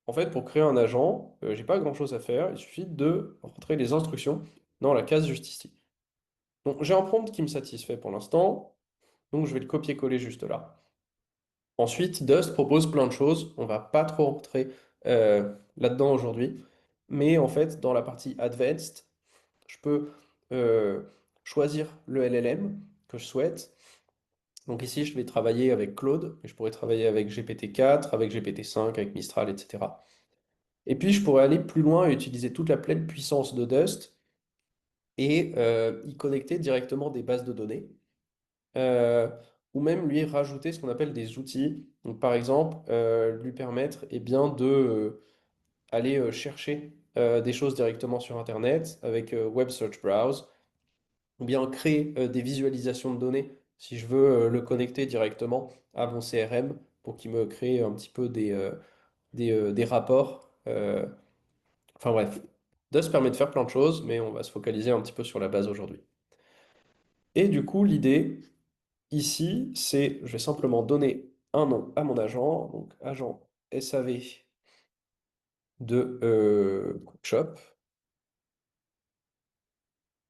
En fait, pour créer un agent, j'ai pas grand-chose à faire. Il suffit de rentrer les instructions dans la case juste ici. Donc j'ai un prompt qui me satisfait pour l'instant, donc je vais le copier-coller juste là. Ensuite, Dust propose plein de choses, on va pas trop rentrer là-dedans aujourd'hui, mais en fait, dans la partie Advanced, je peux euh, choisir le LLM que je souhaite. Donc ici, je vais travailler avec Claude, mais je pourrais travailler avec GPT-4, avec GPT-5, avec Mistral, etc. Et puis, je pourrais aller plus loin et utiliser toute la pleine puissance de Dust et y connecter directement des bases de données. euh, ou même lui rajouter ce qu'on appelle des outils. Donc, par exemple, lui permettre eh bien, de aller chercher des choses directement sur Internet avec Web Search Browse, ou bien créer des visualisations de données si je veux le connecter directement à mon CRM pour qu'il me crée un petit peu des rapports. Enfin bref, Dust permet de faire plein de choses, mais on va se focaliser un petit peu sur la base aujourd'hui. Et du coup, l'idée, ici, c'est, je vais simplement donner un nom à mon agent, donc agent SAV de Cookshop.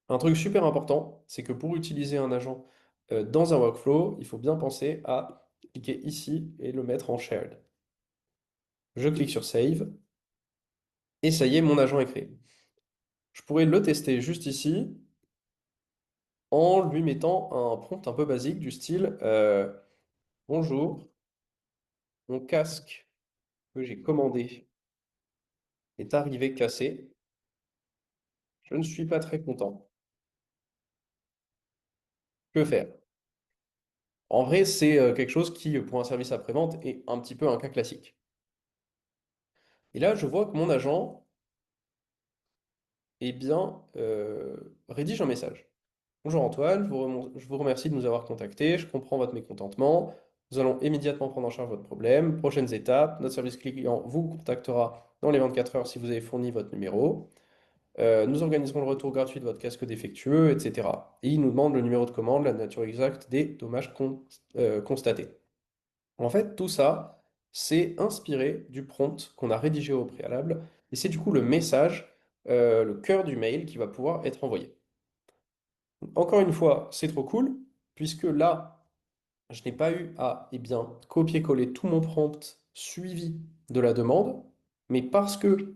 Un truc super important, c'est que pour utiliser un agent dans un workflow, il faut bien penser à cliquer ici et le mettre en shared. Je clique sur Save, et ça y est, mon agent est créé. Je pourrais le tester juste ici, en lui mettant un prompt un peu basique du style bonjour, mon casque que j'ai commandé est arrivé cassé. Je ne suis pas très content. Que faire? En vrai, c'est quelque chose qui, pour un service après-vente, est un petit peu un cas classique. Et là, je vois que mon agent, eh bien, rédige un message. Bonjour Antoine, je vous remercie de nous avoir contactés, je comprends votre mécontentement. Nous allons immédiatement prendre en charge votre problème. Prochaines étapes, notre service client vous contactera dans les 24 heures si vous avez fourni votre numéro. Nous organiserons le retour gratuit de votre casque défectueux, etc. Et il nous demande le numéro de commande, la nature exacte des dommages constatés. En fait, tout ça, c'est inspiré du prompt qu'on a rédigé au préalable, et c'est du coup le message, le cœur du mail qui va pouvoir être envoyé. Encore une fois, c'est trop cool, puisque là, je n'ai pas eu à copier-coller tout mon prompt suivi de la demande, mais parce que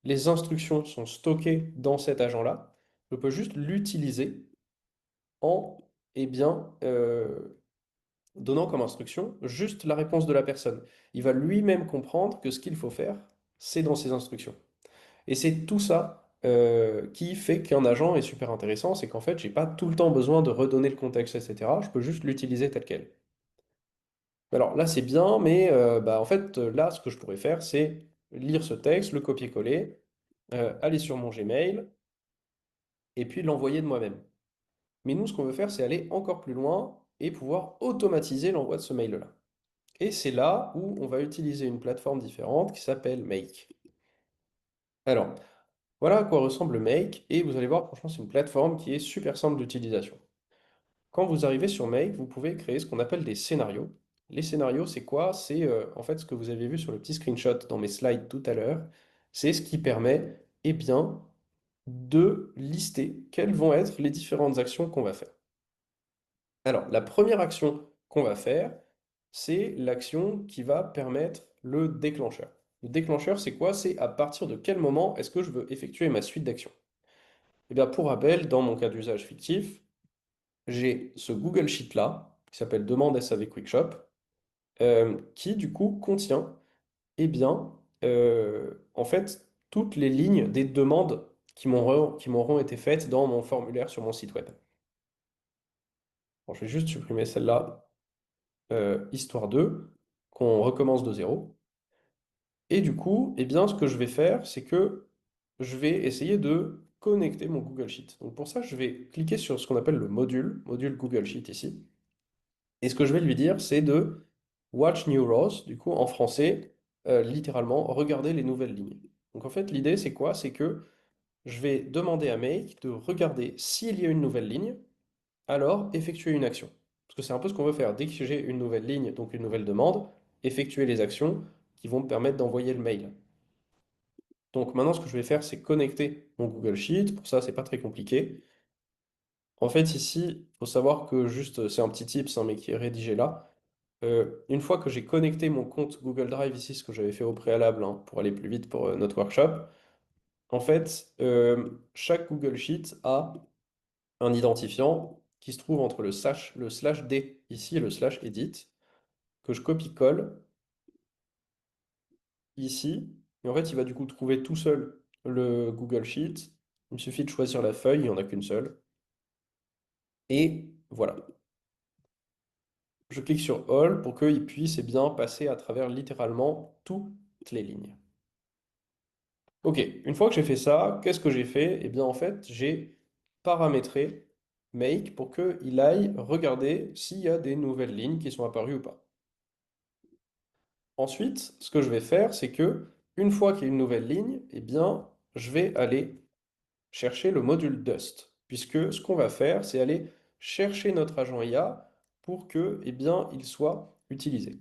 les instructions sont stockées dans cet agent-là, je peux juste l'utiliser en eh bien, donnant comme instruction juste la réponse de la personne. Il va lui-même comprendre que ce qu'il faut faire, c'est dans ses instructions. Et c'est tout ça qui fait qu'un agent est super intéressant, c'est qu'en fait, j'ai pas tout le temps besoin de redonner le contexte, etc. Je peux juste l'utiliser tel quel. Alors là, c'est bien, mais en fait, là, ce que je pourrais faire, c'est lire ce texte, le copier-coller, aller sur mon Gmail, et puis l'envoyer de moi-même. Mais nous, ce qu'on veut faire, c'est aller encore plus loin et pouvoir automatiser l'envoi de ce mail-là. Et c'est là où on va utiliser une plateforme différente qui s'appelle Make. Alors, voilà à quoi ressemble Make, et vous allez voir, franchement, c'est une plateforme qui est super simple d'utilisation. Quand vous arrivez sur Make, vous pouvez créer ce qu'on appelle des scénarios. Les scénarios, c'est quoi? C'est en fait ce que vous avez vu sur le petit screenshot dans mes slides tout à l'heure. C'est ce qui permet, eh bien, de lister quelles vont être les différentes actions qu'on va faire. Alors, la première action qu'on va faire, c'est l'action qui va permettre le déclencheur. Le déclencheur, c'est quoi? C'est à partir de quel moment est-ce que je veux effectuer ma suite d'actions? Eh bien, pour rappel, dans mon cas d'usage fictif, j'ai ce Google Sheet-là, qui s'appelle Demande SAV Quickshop, qui du coup contient, eh bien, en fait, toutes les lignes des demandes qui m'auront été faites dans mon formulaire sur mon site web. Bon, je vais juste supprimer celle-là, histoire de qu'on recommence de zéro. Et du coup, eh bien, ce que je vais faire, c'est que je vais essayer de connecter mon Google Sheet. Donc pour ça, je vais cliquer sur ce qu'on appelle le module Google Sheet ici. Et ce que je vais lui dire, c'est de Watch New Rows, du coup en français, littéralement, regarder les nouvelles lignes. Donc en fait, l'idée, c'est quoi? C'est que je vais demander à Make de regarder s'il y a une nouvelle ligne, alors effectuer une action. Parce que c'est un peu ce qu'on veut faire. Dès que j'ai une nouvelle ligne, donc une nouvelle demande, effectuer les actions qui vont me permettre d'envoyer le mail. Donc maintenant, ce que je vais faire, c'est connecter mon Google Sheet. Pour ça, c'est pas très compliqué. En fait, ici, il faut savoir que juste, c'est un petit tips, hein, mais qui est rédigé là. Une fois que j'ai connecté mon compte Google Drive ici, ce que j'avais fait au préalable, hein, pour aller plus vite pour notre workshop, en fait, chaque Google Sheet a un identifiant qui se trouve entre le slash D ici et le slash edit, que je copie-colle ici. Et en fait, il va du coup trouver tout seul le Google Sheet. Il me suffit de choisir la feuille, il n'y en a qu'une seule. Et voilà. Je clique sur All pour qu'il puisse bien passer à travers littéralement toutes les lignes. Ok, une fois que j'ai fait ça, qu'est-ce que j'ai fait? Eh bien, en fait, j'ai paramétré Make pour qu'il aille regarder s'il y a des nouvelles lignes qui sont apparues ou pas. Ensuite, ce que je vais faire, c'est que une fois qu'il y a une nouvelle ligne, eh bien, je vais aller chercher le module Dust, puisque ce qu'on va faire, c'est aller chercher notre agent IA pour que, eh bien, il soit utilisé.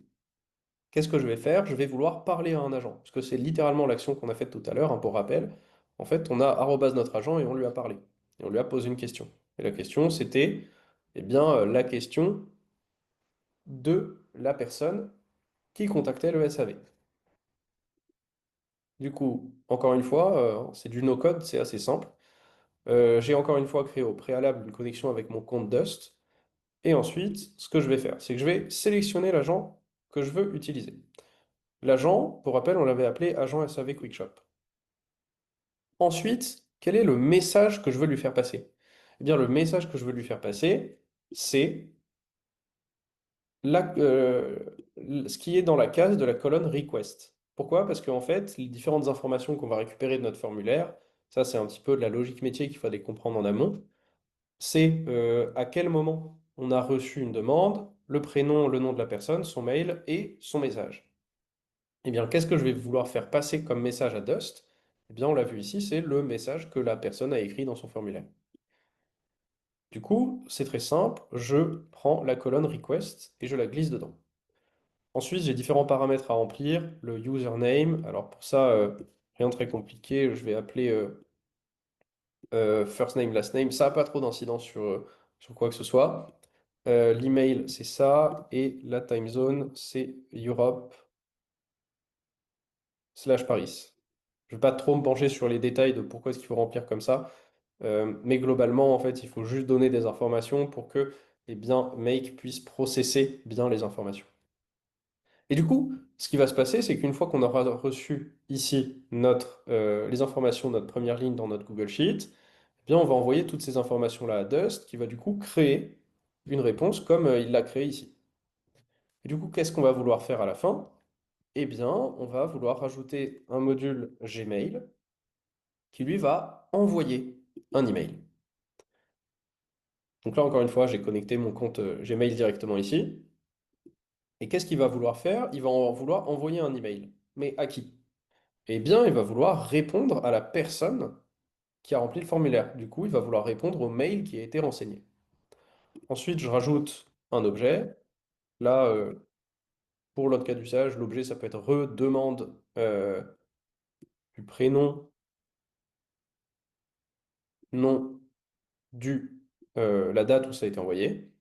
Qu'est-ce que je vais faire? Je vais vouloir parler à un agent, parce que c'est littéralement l'action qu'on a faite tout à l'heure, hein, pour rappel. En fait, on a arrobase notre agent et on lui a parlé. Et on lui a posé une question. Et la question, c'était, eh bien, la question de la personne qui contactait le SAV. Du coup, encore une fois, c'est du no-code, c'est assez simple. J'ai encore une fois créé au préalable une connexion avec mon compte Dust. Et ensuite, ce que je vais faire, c'est que je vais sélectionner l'agent que je veux utiliser. L'agent, pour rappel, on l'avait appelé agent SAV Quickshop. Ensuite, quel est le message que je veux lui faire passer? Eh bien, le message que je veux lui faire passer, c'est la- euh, ce qui est dans la case de la colonne request. Pourquoi? Parce qu'en fait, les différentes informations qu'on va récupérer de notre formulaire, ça c'est un petit peu de la logique métier qu'il fallait comprendre en amont, c'est à quel moment on a reçu une demande, le prénom, le nom de la personne, son mail et son message. Eh bien, qu'est-ce que je vais vouloir faire passer comme message à Dust? Eh bien, on l'a vu ici, c'est le message que la personne a écrit dans son formulaire. Du coup, c'est très simple, je prends la colonne request et je la glisse dedans. Ensuite, j'ai différents paramètres à remplir, le username. Alors pour ça, rien de très compliqué, je vais appeler first name, last name. Ça n'a pas trop d'incidence sur quoi que ce soit. L'email, c'est ça. Et la time zone, c'est Europe/Paris. Je ne vais pas trop me pencher sur les détails de pourquoi est-ce qu'il faut remplir comme ça. Mais globalement, en fait, il faut juste donner des informations pour que eh bien, Make puisse processer bien les informations. Et du coup, ce qui va se passer, c'est qu'une fois qu'on aura reçu ici les informations de notre première ligne dans notre Google Sheet, eh bien, on va envoyer toutes ces informations-là à Dust, qui va du coup créer une réponse comme il l'a créée ici. Et du coup, qu'est-ce qu'on va vouloir faire à la fin? Eh bien, on va vouloir rajouter un module Gmail qui lui va envoyer un email. Donc là, encore une fois, j'ai connecté mon compte Gmail directement ici. Et qu'est-ce qu'il va vouloir faire? Il va vouloir envoyer un email. Mais à qui? Eh bien, il va vouloir répondre à la personne qui a rempli le formulaire. Du coup, il va vouloir répondre au mail qui a été renseigné. Ensuite, je rajoute un objet. Là, pour l'autre cas d'usage, l'objet, ça peut être redemande du prénom, nom, la date où ça a été envoyé.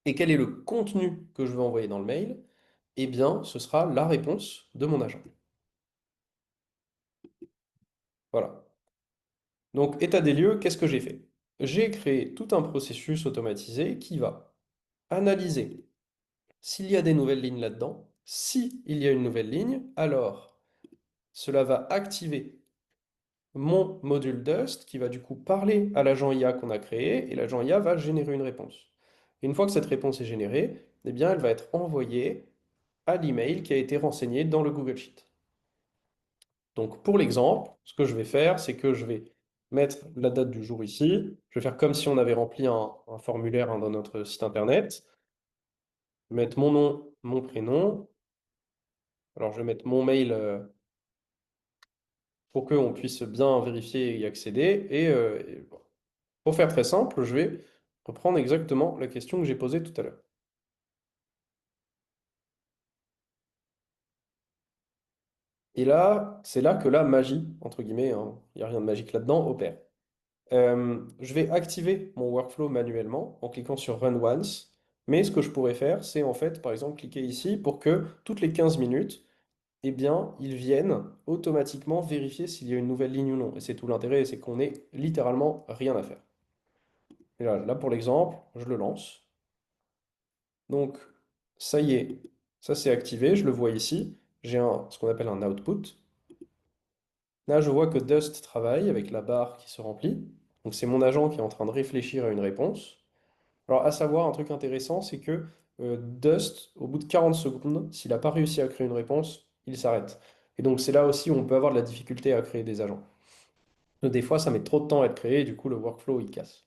Et quel est le contenu que je veux envoyer dans le mail? Eh bien, ce sera la réponse de mon agent. Voilà. Donc, état des lieux, qu'est-ce que j'ai fait? J'ai créé tout un processus automatisé qui va analyser s'il y a des nouvelles lignes là-dedans. Si il y a une nouvelle ligne, alors cela va activer mon module Dust qui va du coup parler à l'agent IA qu'on a créé et l'agent IA va générer une réponse. Et une fois que cette réponse est générée, eh bien, elle va être envoyée à l'email qui a été renseigné dans le Google Sheet. Donc pour l'exemple, ce que je vais faire, c'est que je vais mettre la date du jour ici. Je vais faire comme si on avait rempli un formulaire dans notre site internet. Mettre mon nom, mon prénom. Alors je vais mettre mon mail pour qu'on puisse bien vérifier et y accéder. Et bon. Pour faire très simple, je vais reprendre exactement la question que j'ai posée tout à l'heure. Et là, c'est là que la magie, entre guillemets, hein, il n'y a rien de magique là-dedans, opère. Je vais activer mon workflow manuellement en cliquant sur Run Once. Mais ce que je pourrais faire, c'est en fait, par exemple, cliquer ici pour que toutes les 15 minutes, eh bien, ils viennent automatiquement vérifier s'il y a une nouvelle ligne ou non. Et c'est tout l'intérêt, c'est qu'on n'ait littéralement rien à faire. Et là, pour l'exemple, je le lance. Donc, ça y est, ça c'est activé, je le vois ici. J'ai ce qu'on appelle un output. Là, je vois que Dust travaille avec la barre qui se remplit. Donc, c'est mon agent qui est en train de réfléchir à une réponse. Alors, à savoir, un truc intéressant, c'est que Dust, au bout de 40 secondes, s'il n'a pas réussi à créer une réponse, il s'arrête. Et donc, c'est là aussi où on peut avoir de la difficulté à créer des agents. Donc, des fois, ça met trop de temps à être créé, et du coup, le workflow, il casse.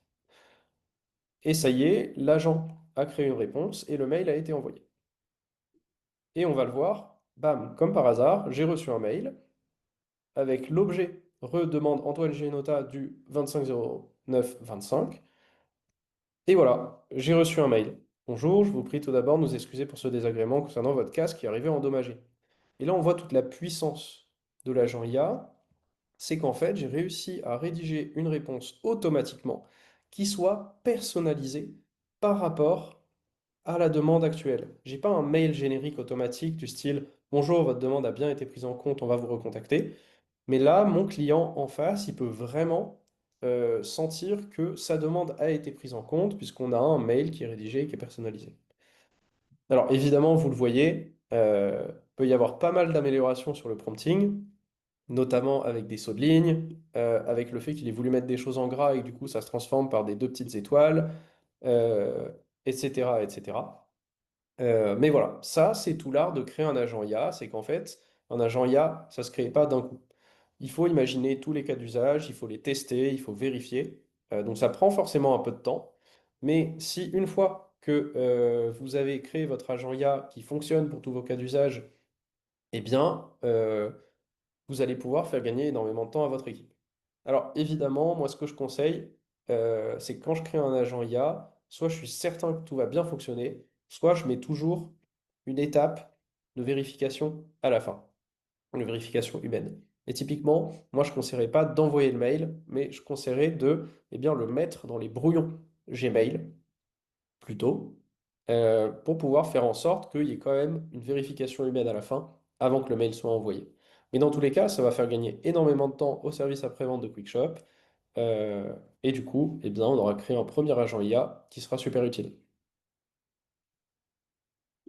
Et ça y est, l'agent a créé une réponse et le mail a été envoyé. Et on va le voir, bam, comme par hasard, j'ai reçu un mail avec l'objet redemande Antoine Génota du 25/09/25. Et voilà, j'ai reçu un mail. Bonjour, je vous prie tout d'abord de nous excuser pour ce désagrément concernant votre casque qui est arrivé endommagé. Et là, on voit toute la puissance de l'agent IA. C'est qu'en fait, j'ai réussi à rédiger une réponse automatiquement qui soit personnalisée par rapport à la demande actuelle. J'ai pas un mail générique automatique du style «Bonjour, votre demande a bien été prise en compte, on va vous recontacter». Mais là, mon client en face, il peut vraiment sentir que sa demande a été prise en compte puisqu'on a un mail qui est rédigé et qui est personnalisé. Alors évidemment, vous le voyez, peut y avoir pas mal d'améliorations sur le prompting, notamment avec des sauts de ligne, avec le fait qu'il ait voulu mettre des choses en gras et que du coup ça se transforme par des deux petites étoiles, euh, etc., etc. Mais voilà, ça c'est tout l'art de créer un agent IA, c'est qu'en fait, un agent IA, ça se crée pas d'un coup. Il faut imaginer tous les cas d'usage, il faut les tester, il faut vérifier. Donc ça prend forcément un peu de temps. Mais si une fois que vous avez créé votre agent IA qui fonctionne pour tous vos cas d'usage, eh bien, vous allez pouvoir faire gagner énormément de temps à votre équipe. Alors évidemment, moi ce que je conseille, c'est que quand je crée un agent IA, soit je suis certain que tout va bien fonctionner, soit je mets toujours une étape de vérification à la fin, une vérification humaine. Et typiquement, moi je ne conseillerais pas d'envoyer le mail, mais je conseillerais de le mettre dans les brouillons Gmail plutôt, pour pouvoir faire en sorte qu'il y ait quand même une vérification humaine à la fin avant que le mail soit envoyé. Mais dans tous les cas, ça va faire gagner énormément de temps au service après-vente de QuickShop. euh, et du coup, on aura créé un premier agent IA qui sera super utile.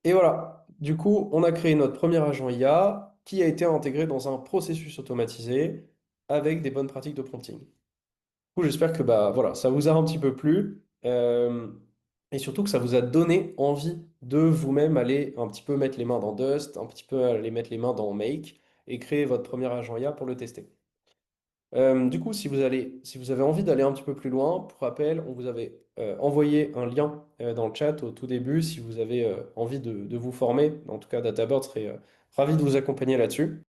Et voilà, du coup, on a créé notre premier agent IA qui a été intégré dans un processus automatisé avec des bonnes pratiques de prompting. Coup, j'espère que bah, voilà, ça vous a un petit peu plu et surtout que ça vous a donné envie de vous-même aller un petit peu mettre les mains dans Dust, un petit peu aller mettre les mains dans Make et créer votre premier agent IA pour le tester. Du coup, si vous avez envie d'aller un petit peu plus loin, pour rappel, on vous avait envoyé un lien dans le chat au tout début si vous avez envie de vous former. En tout cas, DataBird serait ravi de vous accompagner là-dessus.